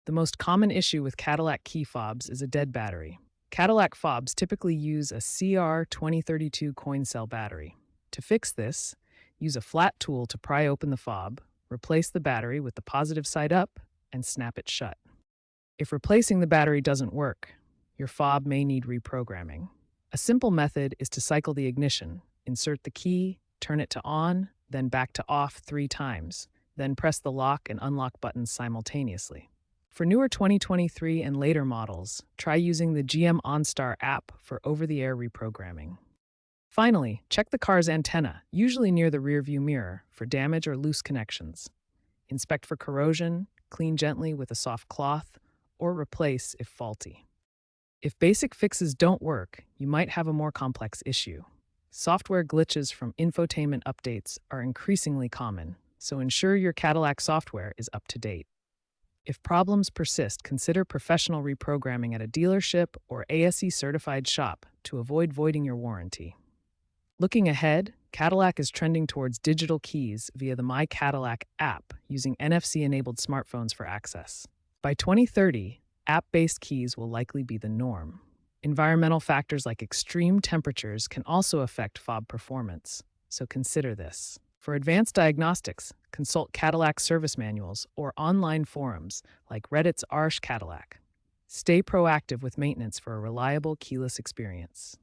The most common issue with Cadillac key fobs is a dead battery. Cadillac fobs typically use a CR2032 coin cell battery. To fix this, use a flat tool to pry open the fob, replace the battery with the positive side up, and snap it shut. If replacing the battery doesn't work, your fob may need reprogramming. A simple method is to cycle the ignition, insert the key, turn it to on, then back to off 3 times, then press the lock and unlock buttons simultaneously. For newer 2023 and later models, try using the GM OnStar app for over-the-air reprogramming. Finally, check the car's antenna, usually near the rearview mirror, for damage or loose connections. Inspect for corrosion, clean gently with a soft cloth, or replace if faulty. If basic fixes don't work, you might have a more complex issue. Software glitches from infotainment updates are increasingly common, so ensure your Cadillac software is up to date. If problems persist, consider professional reprogramming at a dealership or ASE-certified shop to avoid voiding your warranty. Looking ahead, Cadillac is trending towards digital keys via the My Cadillac app using NFC-enabled smartphones for access. By 2030, app-based keys will likely be the norm. Environmental factors like extreme temperatures can also affect fob performance, so consider this. For advanced diagnostics, consult Cadillac service manuals or online forums like Reddit's Arsh Cadillac. Stay proactive with maintenance for a reliable keyless experience.